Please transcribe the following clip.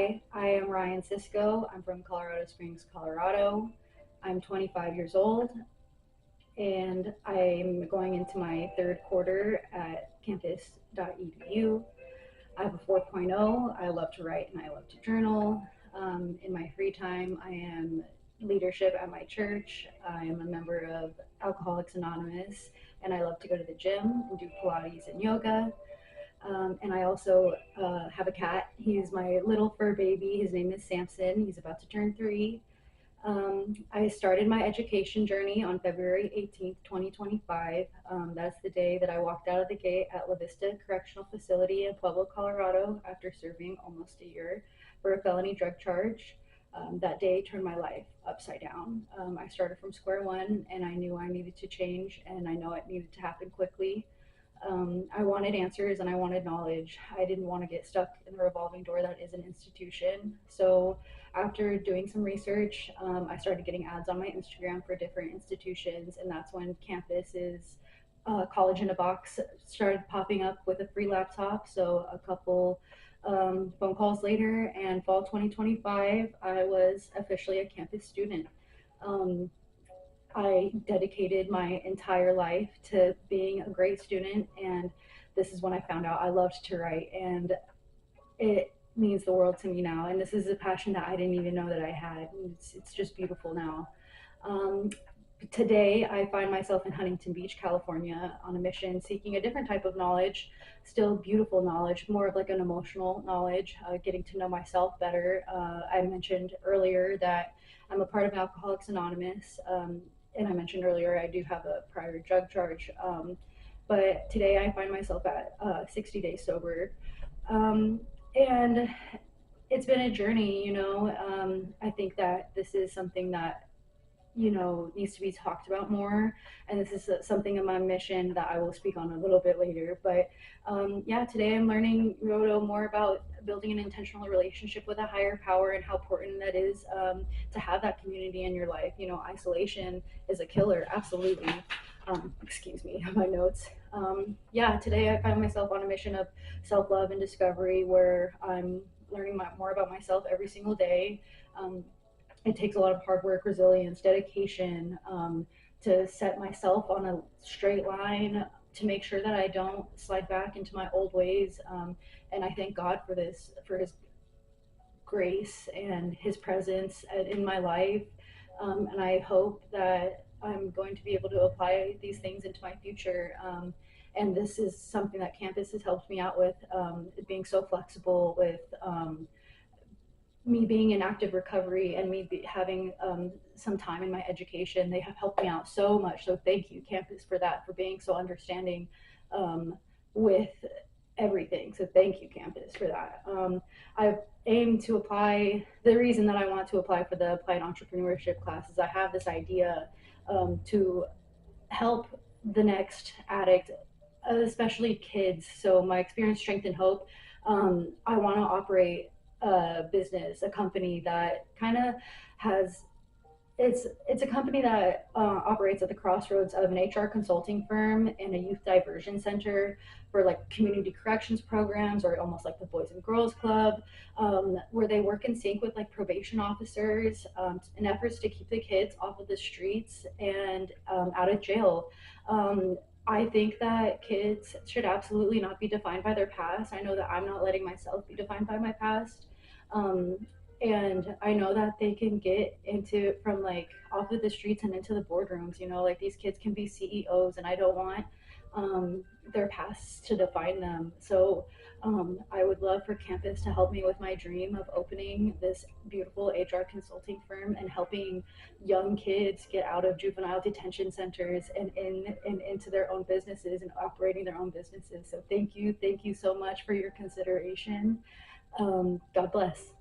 Hi, I am Ryen Sisco. I'm from Colorado Springs, Colorado. I'm 25 years old and I'm going into my third quarter at campus.edu. I have a 4.0. I love to write and I love to journal. In my free time, I am leadership at my church. I am a member of Alcoholics Anonymous and I love to go to the gym and do Pilates and yoga. And I also have a cat. He's my little fur baby. His name is Samson. He's about to turn 3. I started my education journey on February 18th, 2025. That's the day that I walked out of the gate at La Vista Correctional Facility in Pueblo, Colorado, after serving almost a year for a felony drug charge. That day turned my life upside down. I started from square one, and I knew I needed to change, and I know it needed to happen quickly. I wanted answers and I wanted knowledge. I didn't want to get stuck in the revolving door that is an institution. So, after doing some research, I started getting ads on my Instagram for different institutions, and that's when Campus's College in a Box started popping up with a free laptop. So, a couple phone calls later, and fall 2025, I was officially a campus student. Um, I dedicated my entire life to being a great student, and this is when I found out I loved to write, and it means the world to me now. And this is a passion that I didn't even know that I had. It's just beautiful now. Um, Today, I find myself in Huntington Beach, California, on a mission seeking a different type of knowledge, still beautiful knowledge, more of like an emotional knowledge, getting to know myself better. I mentioned earlier that I'm a part of Alcoholics Anonymous, and I mentioned earlier I do have a prior drug charge. But today, I find myself at 60 days sober. Um, and it's been a journey, you know. I think that this is something that needs to be talked about more, and this is something in my mission that I will speak on a little bit later. But yeah, today I'm learning more about building an intentional relationship with a higher power and how important that is, to have that community in your life. Isolation is a killer, absolutely. Excuse me, my notes. Yeah, today I find myself on a mission of self-love and discovery, where I'm learning more about myself every single day. It takes a lot of hard work, resilience, dedication, to set myself on a straight line, to make sure that I don't slide back into my old ways. And I thank God for this, for His grace and His presence in my life. And I hope that I'm going to be able to apply these things into my future. And this is something that campus has helped me out with, being so flexible with. Me being in active recovery and having some time in my education. They have helped me out so much. So thank you, campus, for that, for being so understanding um, with everything. So thank you, campus, for that. I aim to apply. The reason that I want to apply for the applied entrepreneurship class is I have this idea to help the next addict, especially kids. So my experience, strength, and hope. I want to operate a business, a company that kind of has it's a company that operates at the crossroads of an HR consulting firm and a youth diversion center for like community corrections programs, or almost like the Boys and Girls Club, where they work in sync with like probation officers, in efforts to keep the kids off of the streets and out of jail. I think that kids should absolutely not be defined by their past. I know that I'm not letting myself be defined by my past. Um, and I know that they can get into from like off of the streets and into the boardrooms. Like these kids can be CEOs, and I don't want their pasts to define them. So I would love for campus to help me with my dream of opening this beautiful HR consulting firm and helping young kids get out of juvenile detention centers and into their own businesses and operating their own businesses. So thank you so much for your consideration. God bless.